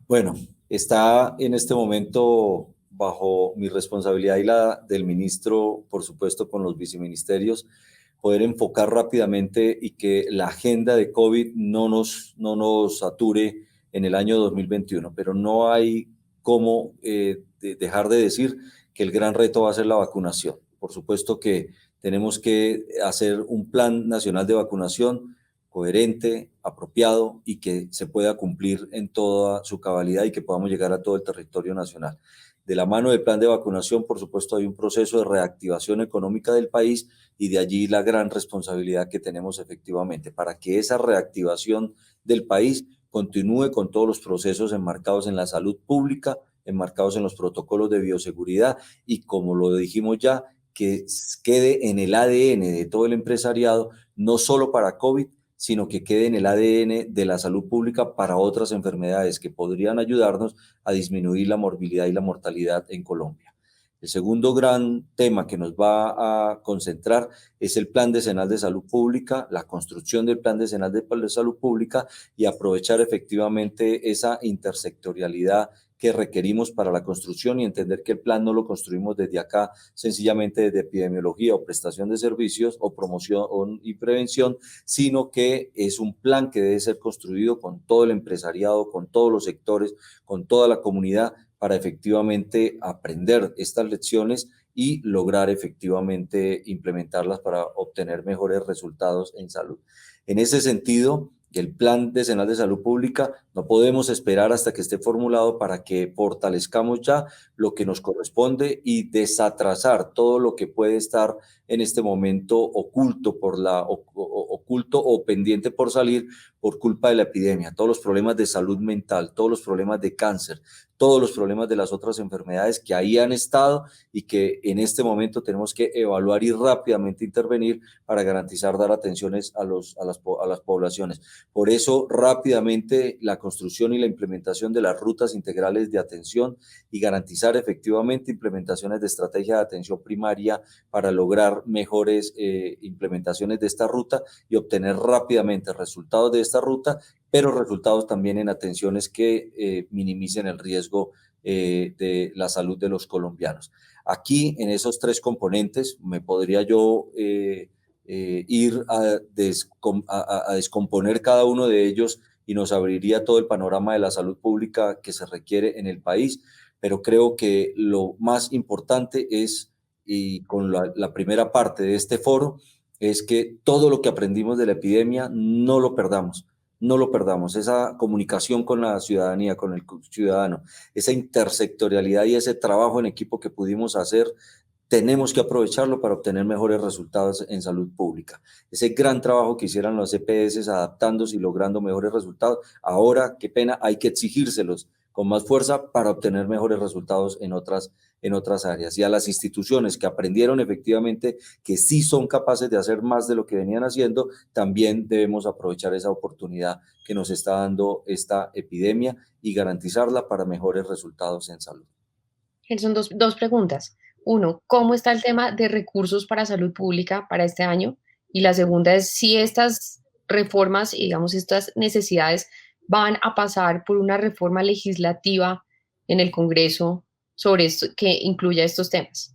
Bueno, está en este momento bajo mi responsabilidad y la del ministro, por supuesto, con los viceministerios, poder enfocar rápidamente y que la agenda de COVID no nos sature en el año 2021, pero no hay cómo dejar de decir que el gran reto va a ser la vacunación. Por supuesto que tenemos que hacer un plan nacional de vacunación coherente, apropiado y que se pueda cumplir en toda su cabalidad y que podamos llegar a todo el territorio nacional. De la mano del plan de vacunación, por supuesto, hay un proceso de reactivación económica del país y de allí la gran responsabilidad que tenemos efectivamente para que esa reactivación del país continúe con todos los procesos enmarcados en la salud pública, enmarcados en los protocolos de bioseguridad y, como lo dijimos ya, que quede en el ADN de todo el empresariado, no solo para COVID, sino que quede en el ADN de la salud pública para otras enfermedades que podrían ayudarnos a disminuir la morbilidad y la mortalidad en Colombia. El segundo gran tema que nos va a concentrar es el Plan Decenal de Salud Pública, la construcción del Plan Decenal de Salud Pública y aprovechar efectivamente esa intersectorialidad que requerimos para la construcción y entender que el plan no lo construimos desde acá, sencillamente desde epidemiología o prestación de servicios o promoción y prevención, sino que es un plan que debe ser construido con todo el empresariado, con todos los sectores, con toda la comunidad, para efectivamente aprender estas lecciones y lograr efectivamente implementarlas para obtener mejores resultados en salud. En ese sentido, el Plan Decenal de Salud Pública no podemos esperar hasta que esté formulado para que fortalezcamos ya lo que nos corresponde y desatrasar todo lo que puede estar en este momento oculto oculto o pendiente por salir por culpa de la epidemia, todos los problemas de salud mental, todos los problemas de cáncer, todos los problemas de las otras enfermedades que ahí han estado y que en este momento tenemos que evaluar y rápidamente intervenir para garantizar dar atenciones a las poblaciones. Por eso, rápidamente, la construcción y la implementación de las rutas integrales de atención y garantizar efectivamente implementaciones de estrategia de atención primaria para lograr mejores implementaciones de esta ruta y obtener rápidamente resultados de esta ruta, pero resultados también en atenciones que minimicen el riesgo de la salud de los colombianos. Aquí, en esos tres componentes, me podría yo ir a descomponer cada uno de ellos y nos abriría todo el panorama de la salud pública que se requiere en el país, pero creo que lo más importante es, y con la primera parte de este foro, es que todo lo que aprendimos de la epidemia no lo perdamos. No lo perdamos, esa comunicación con la ciudadanía, con el ciudadano, esa intersectorialidad y ese trabajo en equipo que pudimos hacer, tenemos que aprovecharlo para obtener mejores resultados en salud pública. Ese gran trabajo que hicieron los EPS adaptándose y logrando mejores resultados, ahora, qué pena, hay que exigírselos con más fuerza para obtener mejores resultados en otras áreas. Y a las instituciones que aprendieron efectivamente que sí son capaces de hacer más de lo que venían haciendo, también debemos aprovechar esa oportunidad que nos está dando esta epidemia y garantizarla para mejores resultados en salud. Son dos preguntas. Uno, ¿cómo está el tema de recursos para salud pública para este año? Y la segunda es si estas reformas, digamos, estas necesidades van a pasar por una reforma legislativa en el Congreso sobre esto, que incluya estos temas.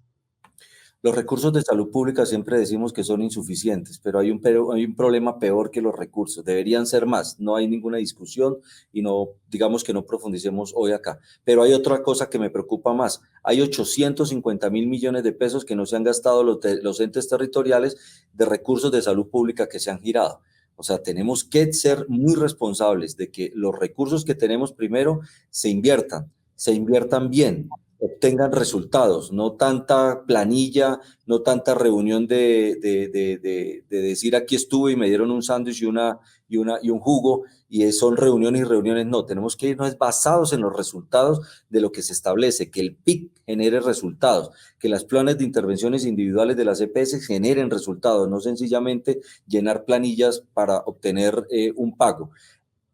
Los recursos de salud pública siempre decimos que son insuficientes, pero hay un problema peor que los recursos. Deberían ser más, no hay ninguna discusión y no, digamos que no profundicemos hoy acá. Pero hay otra cosa que me preocupa más. Hay 850.000 millones de pesos que no se han gastado los entes territoriales de recursos de salud pública que se han girado. O sea, tenemos que ser muy responsables de que los recursos que tenemos primero se inviertan bien, obtengan resultados, no tanta planilla, no tanta reunión de decir aquí estuve y me dieron un sándwich y un jugo, y son reuniones y reuniones. No, tenemos que irnos basados en los resultados de lo que se establece, que el PIC genere resultados, que las planes de intervenciones individuales de las EPS generen resultados, no sencillamente llenar planillas para obtener un pago.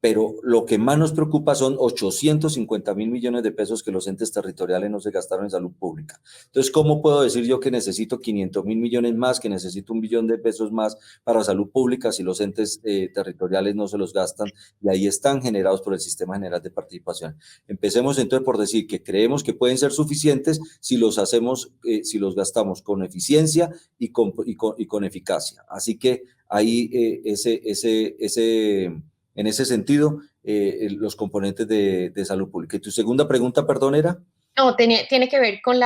Pero lo que más nos preocupa son 850.000 millones de pesos que los entes territoriales no se gastaron en salud pública. Entonces, ¿cómo puedo decir yo que necesito 500.000 millones más, que necesito 1 billón de pesos más para salud pública si los entes territoriales no se los gastan y ahí están generados por el Sistema General de Participación? Empecemos entonces por decir que creemos que pueden ser suficientes si los gastamos con eficiencia y con eficacia. Así que ahí en ese sentido, los componentes de salud pública. ¿Y tu segunda pregunta, perdón, era? No, tiene que ver con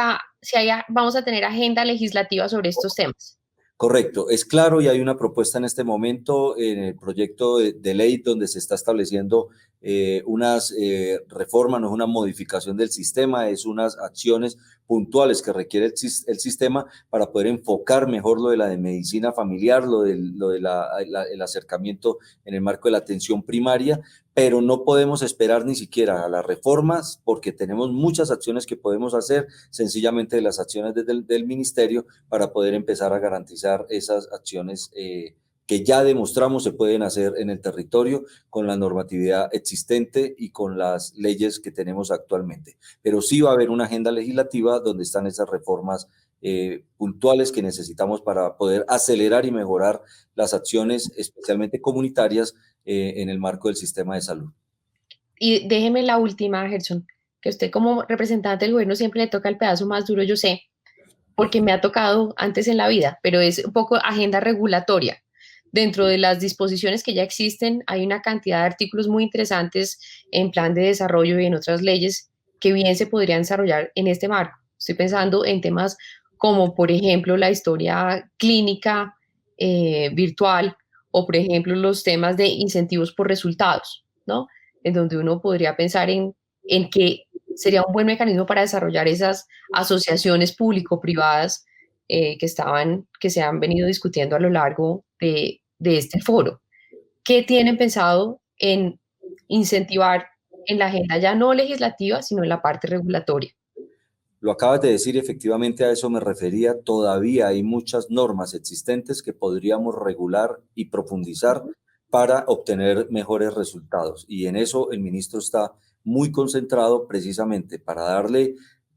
vamos a tener agenda legislativa sobre estos temas. Correcto, es claro y hay una propuesta en este momento en el proyecto de ley donde se está estableciendo unas reformas, no es una modificación del sistema, es unas acciones puntuales que requiere el sistema para poder enfocar mejor lo de la de medicina familiar, el acercamiento en el marco de la atención primaria, pero no podemos esperar ni siquiera a las reformas porque tenemos muchas acciones que podemos hacer sencillamente de las acciones del ministerio para poder empezar a garantizar esas acciones que ya demostramos se pueden hacer en el territorio con la normatividad existente y con las leyes que tenemos actualmente. Pero sí va a haber una agenda legislativa donde están esas reformas puntuales que necesitamos para poder acelerar y mejorar las acciones, especialmente comunitarias, en el marco del sistema de salud. Y déjeme la última, Gerson, que usted como representante del gobierno siempre le toca el pedazo más duro, yo sé, porque me ha tocado antes en la vida, pero es un poco agenda regulatoria. Dentro de las disposiciones que ya existen, hay una cantidad de artículos muy interesantes en plan de desarrollo y en otras leyes que bien se podrían desarrollar en este marco. Estoy pensando en temas como, por ejemplo, la historia clínica virtual o, por ejemplo, los temas de incentivos por resultados, ¿no? En donde uno podría pensar en que sería un buen mecanismo para desarrollar esas asociaciones público-privadas que se han venido discutiendo a lo largo de este foro. ¿Qué tienen pensado en incentivar en la agenda ya no legislativa, sino en la parte regulatoria? Lo acabas de decir, efectivamente a eso me refería. Todavía hay muchas normas existentes que podríamos regular y profundizar para obtener mejores resultados. Y en eso el ministro está muy concentrado precisamente para darle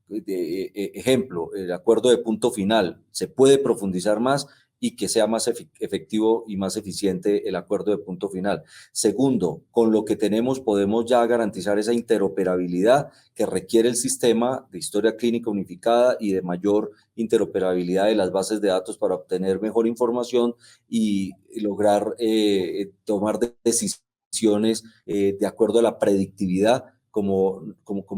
ejemplo, el acuerdo de punto final. Se puede profundizar más y que sea más efectivo y más eficiente el acuerdo de punto final. Segundo, con lo que tenemos podemos ya garantizar esa interoperabilidad que requiere el sistema de historia clínica unificada y de mayor interoperabilidad de las bases de datos para obtener mejor información y lograr tomar decisiones de acuerdo a la predictividad como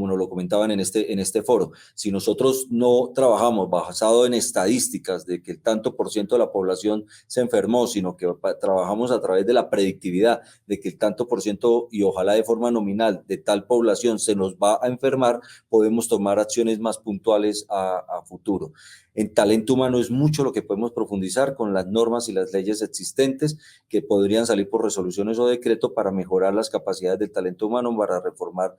nos lo comentaban en este foro. Si nosotros no trabajamos basado en estadísticas de que el tanto por ciento de la población se enfermó, sino que trabajamos a través de la predictividad de que el tanto por ciento y ojalá de forma nominal de tal población se nos va a enfermar, podemos tomar acciones más puntuales a futuro. En talento humano es mucho lo que podemos profundizar con las normas y las leyes existentes que podrían salir por resoluciones o decreto para mejorar las capacidades del talento humano, para reformar,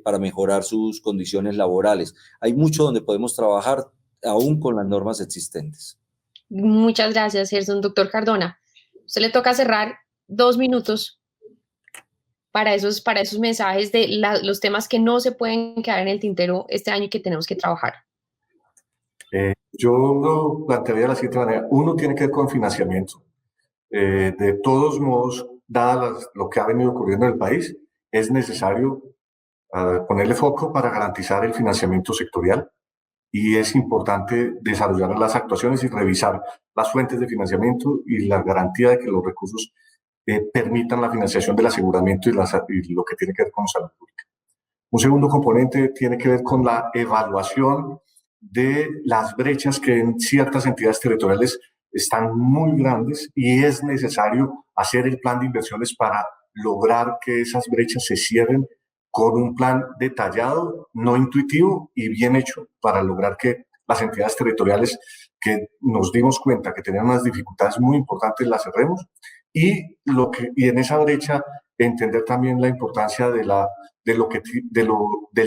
para mejorar sus condiciones laborales. Hay mucho donde podemos trabajar aún con las normas existentes. Muchas gracias, Gerson. Doctor Cardona, usted le toca cerrar 2 minutos para esos mensajes de los temas que no se pueden quedar en el tintero este año y que tenemos que trabajar. Yo lo plantearía de la siguiente manera. Uno tiene que ver con financiamiento. De todos modos, dada lo que ha venido ocurriendo en el país, es necesario ponerle foco para garantizar el financiamiento sectorial y es importante desarrollar las actuaciones y revisar las fuentes de financiamiento y la garantía de que los recursos permitan la financiación del aseguramiento y lo que tiene que ver con salud pública. Un segundo componente tiene que ver con la evaluación de las brechas que en ciertas entidades territoriales están muy grandes y es necesario hacer el plan de inversiones para lograr que esas brechas se cierren con un plan detallado, no intuitivo y bien hecho para lograr que las entidades territoriales que nos dimos cuenta que tenían unas dificultades muy importantes las cerremos y en esa brecha entender también la importancia del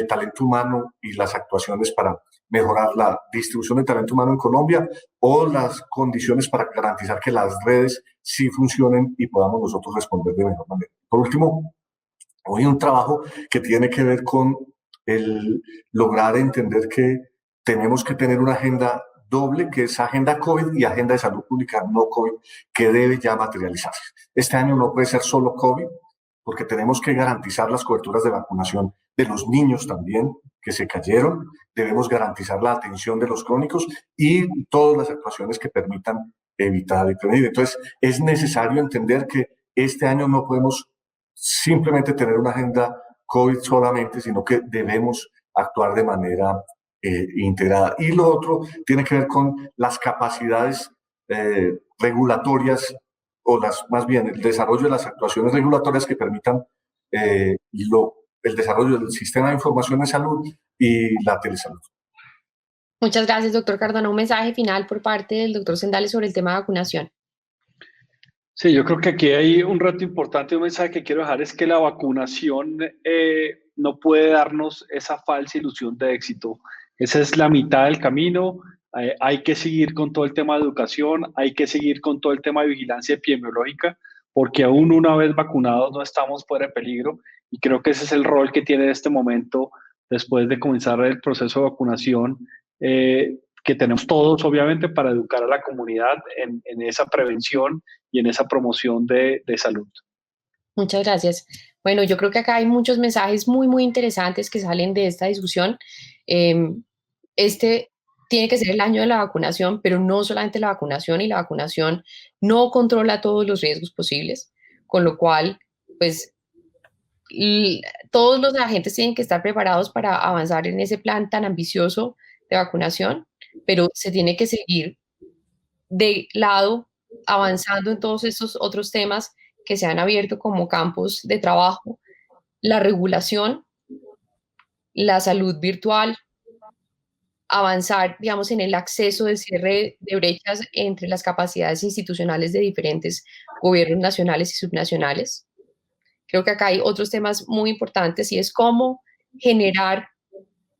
talento humano y las actuaciones para mejorar la distribución de talento humano en Colombia o las condiciones para garantizar que las redes sí funcionen y podamos nosotros responder de mejor manera. Por último, hoy un trabajo que tiene que ver con el lograr entender que tenemos que tener una agenda doble, que es agenda COVID y agenda de salud pública no COVID, que debe ya materializarse. Este año no puede ser solo COVID, porque tenemos que garantizar las coberturas de vacunación de los niños también, que se cayeron, debemos garantizar la atención de los crónicos y todas las actuaciones que permitan evitar y prevenir. Entonces, es necesario entender que este año no podemos simplemente tener una agenda COVID solamente, sino que debemos actuar de manera integrada. Y lo otro tiene que ver con las capacidades regulatorias o más bien el desarrollo de las actuaciones regulatorias que permitan el desarrollo del sistema de información de salud y la telesalud. Muchas gracias, doctor Cardona. Un mensaje final por parte del doctor Sendales sobre el tema de vacunación. Sí, yo creo que aquí hay un reto importante. Un mensaje que quiero dejar es que la vacunación no puede darnos esa falsa ilusión de éxito. Esa es la mitad del camino. Hay que seguir con todo el tema de educación, hay que seguir con todo el tema de vigilancia epidemiológica, porque aún una vez vacunados no estamos fuera de peligro, y creo que ese es el rol que tiene en este momento, después de comenzar el proceso de vacunación, que tenemos todos, obviamente, para educar a la comunidad en esa prevención y en esa promoción de salud. Muchas gracias. Bueno, yo creo que acá hay muchos mensajes muy, muy interesantes que salen de esta discusión. Este tiene que ser el año de la vacunación, pero no solamente la vacunación, y la vacunación no controla todos los riesgos posibles, con lo cual, pues, todos los agentes tienen que estar preparados para avanzar en ese plan tan ambicioso de vacunación, pero se tiene que seguir de lado avanzando en todos estos otros temas que se han abierto como campos de trabajo: la regulación, la salud virtual, avanzar, digamos, en el acceso de cierre de brechas entre las capacidades institucionales de diferentes gobiernos nacionales y subnacionales. Creo que acá hay otros temas muy importantes, y es cómo generar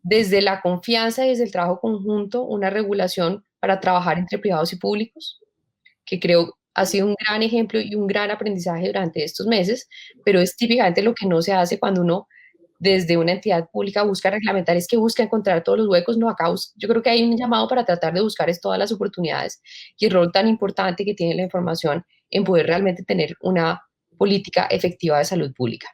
desde la confianza y desde el trabajo conjunto una regulación para trabajar entre privados y públicos, que creo ha sido un gran ejemplo y un gran aprendizaje durante estos meses, pero es típicamente lo que no se hace cuando uno desde una entidad pública busca reglamentar, es que busca encontrar todos los huecos. No, acá yo creo que hay un llamado para tratar de buscar todas las oportunidades, y el rol tan importante que tiene la información en poder realmente tener una política efectiva de salud pública.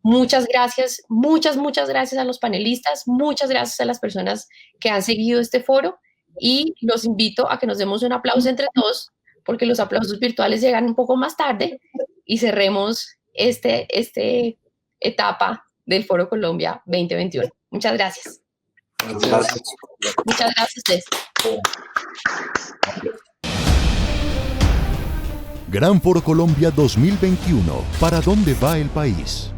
Muchas gracias, muchas gracias a los panelistas, muchas gracias a las personas que han seguido este foro, y los invito a que nos demos un aplauso entre todos, porque los aplausos virtuales llegan un poco más tarde, y cerremos esta etapa del Foro Colombia 2021. Muchas gracias. Gracias. Muchas gracias a ustedes. Gran Foro Colombia 2021. ¿Para dónde va el país?